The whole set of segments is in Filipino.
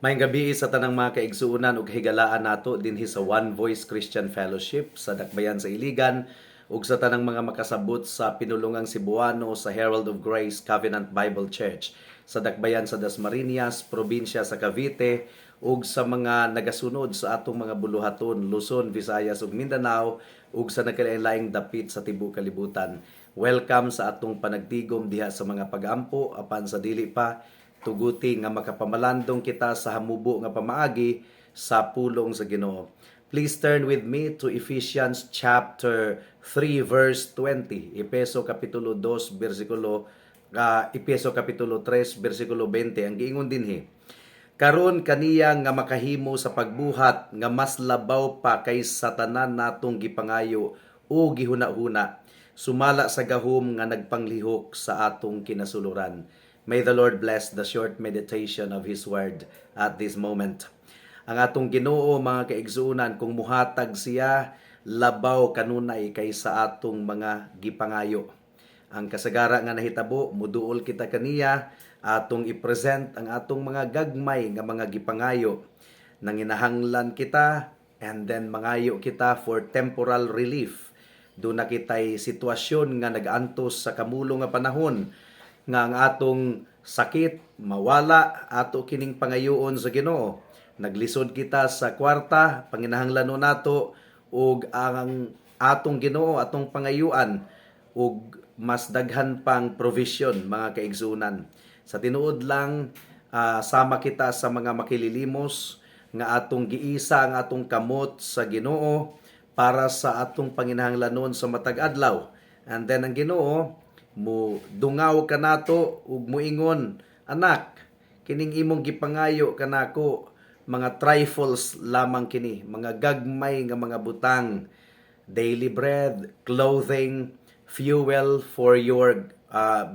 Maayong gabi sa tanang mga kaigsuunan ug higalaan nato dinhi sa One Voice Christian Fellowship sa Dakbayan sa Iligan ug sa tanang mga makasabot sa pinulungang Cebuano sa Herald of Grace Covenant Bible Church sa Dakbayan sa Dasmariñas, probinsya sa Cavite ug sa mga nagasunod sa atong mga buluhaton, Luzon, Visayas ug Mindanao ug sa nagkalain-laing dapit sa tibuok kalibutan. Welcome sa atong panagtigom diha sa mga pag-ampo apan sa dili pa tuguti nga makapamalandong kita sa hamubo nga pamaagi sa pulong sa Ginoo. Please turn with me to Ephesians chapter 3 verse 20. Efeso kapitulo 2 Efeso kapitulo 3 bersikulo 20 ang giingon dinhi. Karon kaniya nga makahimo sa pagbuhat nga mas labaw pa kaysa tanan natong gipangayo o gihuna-huna sumala sa gahom nga nagpanglihok sa atong kinasuluran. May the Lord bless the short meditation of His Word at this moment. Ang atong Ginoo mga kaigsuunan kung muhatag siya labaw kanunay kaysa atong mga gipangayo. Ang kasagara nga nahitabo muduol kita kaniya atong i-present ang atong mga gagmay nga mga gipangayo. Nanginahanglan kita and then mangayo kita for temporal relief. Doon na kita'y sitwasyon nga nag-antos sa kamulong nga panahon nga ang atong sakit mawala ato kining pangayoon sa Ginoo. Naglisod kita sa kwarta, panginahanglanon nato ug ang atong Ginoo atong pangayuan ug mas daghan pang provision mga kaigsunan. Sa tinuod lang sama kita sa mga makililimos nga atong giisa ang atong kamot sa Ginoo para sa atong panginahanglanon sa matag adlaw. And then ang Ginoo mo dungaw kanato ug moingon, anak, kining imong gipangayo kanako mga trifles lamang kini, mga gagmay nga mga butang, daily bread, clothing, fuel for your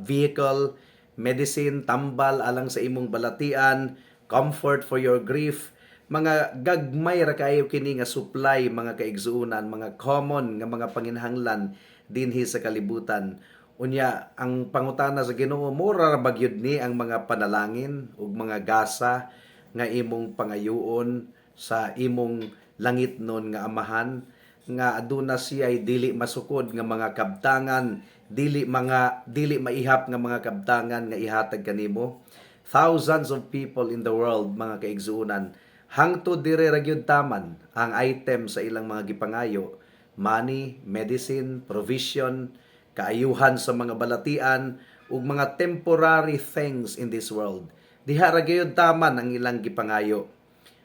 vehicle, medicine, tambal alang sa imong balatian, comfort for your grief, mga gagmay ra kayo kini nga supply mga kaigsuunan, mga common nga mga panginahanglan dinhi sa kalibutan. Unya, ang pangutana sa Ginoo, mura ra bagyod ni ang mga panalangin ug mga gasa nga imong pangayuon sa imong langitnon nga amahan nga aduna siya ay dili masukod nga mga kabtangan, dili maihap nga mga kabtangan nga ihatag kanimo. Thousands of people in the world mga kaigsuunan hangtod dire ra gyud taman ang item sa ilang mga gipangayo, money, medicine, provision, kaayuhan sa mga balatian ug mga temporary things in this world. Diha ra gyud taman ang ilang gipangayo.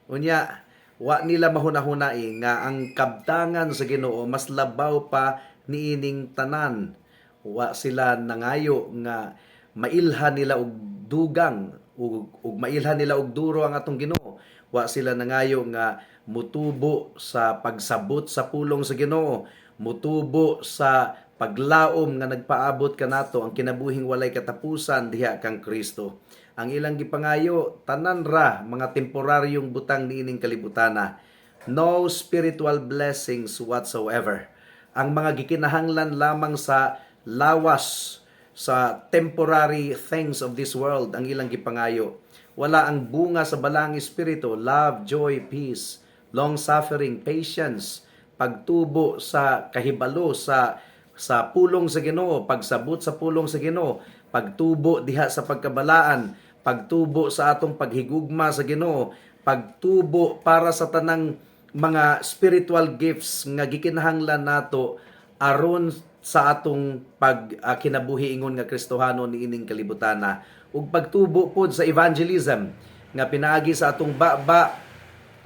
Unya, wa nila mahuna-hunai nga ang kabtangan sa Ginoo mas labaw pa niining tanan. Wa sila nangayo nga mailhan nila og dugang ug mailhan nila og duro ang atong Ginoo. Wa sila nangayo nga mutubo sa pagsabot sa pulong sa Ginoo, mutubo sa paglaom nga nagpaabot kanato ang kinabuhing walay katapusan diha kang Kristo. Ang ilang gipangayo tanan ra mga temporaryong butang niining kalibutana. No spiritual blessings whatsoever. Ang mga gikinahanglan lamang sa lawas sa temporary things of this world ang ilang gipangayo. Wala ang bunga sa balang espiritu, love, joy, peace, long-suffering, patience, pagtubo sa kahibalo sa pulong sa Ginoo, pagsabot sa pulong sa Ginoo, pagtubo diha sa pagkabalaan, pagtubo sa atong paghigugma sa Ginoo, pagtubo para sa tanang mga spiritual gifts nga gikinahanglan nato aron sa atong kinabuhi ingon nga Kristohano niining kalibutana, ug pagtubo pod sa evangelism nga pinaagi sa atong baba,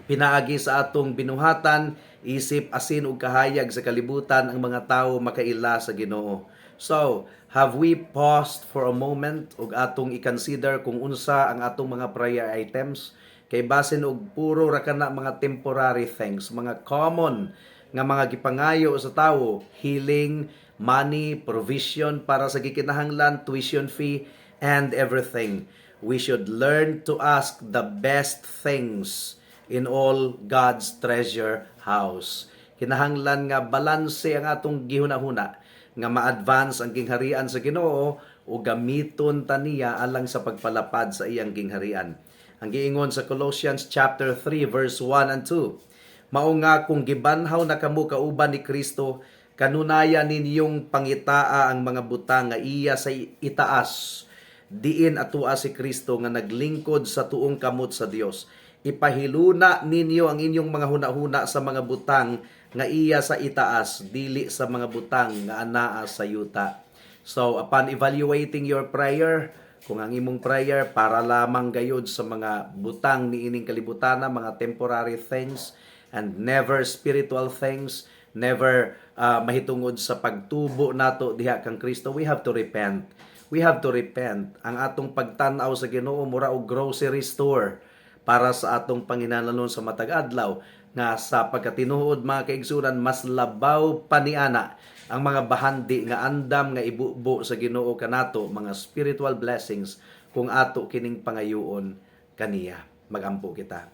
pinaagi sa atong binuhatan, isip, asin ug kahayag sa kalibutan ang mga tawo makaila sa Ginoo. So, have we paused for a moment ug atong i-consider kung unsa ang atong mga prayer items? Kay basin og puro ra kana mga temporary things, mga common nga mga gipangayo sa tawo, healing, money, provision para sa gikinahanglan, tuition fee, and everything. We should learn to ask the best things in all God's treasure house. Kinahanglan nga balanse ang atong gihuna-huna nga ma-advance ang kingharian sa Ginoo o gamiton taniya alang sa pagpalapad sa iyang gingharian. Ang giingon sa Colossians chapter 3 verse 1 and 2, mao nga kung gibanhaw na kamo kauban ni Kristo, kanunaya ninyong pangitaa ang mga butang nga iya sa itaas, diin atua si Kristo nga naglingkod sa tuong kamot sa Dios. Ipahiluna ninyo ang inyong mga hunahuna sa mga butang nga iya sa itaas, dili sa mga butang nga anaa sa yuta. So, upon evaluating your prayer, kung ang imong prayer para lamang gayud sa mga butang ni ining kalibutan, mga temporary things, and never spiritual things, never mahitungod sa pagtubo nato diha kang Kristo, we have to repent. We have to repent. Ang atong pagtanaw sa Ginoo mura og grocery store para sa atong panginahanglan sa matag adlaw, nga sa pagkatinuod mga kaigsunan, mas labaw pa niana ang mga bahandi nga andam nga ibubo sa Ginoo kanato, mga spiritual blessings, kung ato kining pangayoon kaniya. Magampo kita.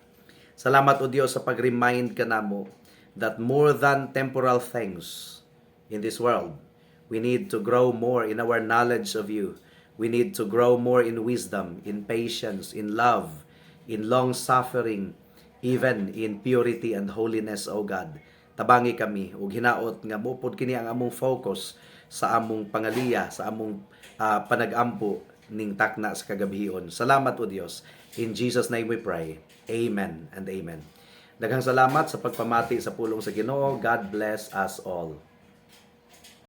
Salamat o Dios sa pag-remind kanamo that more than temporal things in this world, we need to grow more in our knowledge of you. We need to grow more in wisdom, in patience, in love, in long-suffering, even in purity and holiness, O God. Tabangi kami ug hinaot nga mupod kini ang among focus sa among pangaliya, sa among panag-ampo ning takna sa kagabihon. Salamat o Dios. In Jesus' name we pray. Amen and amen. Daghang salamat sa pagpamati sa pulong sa Ginoo. God bless us all.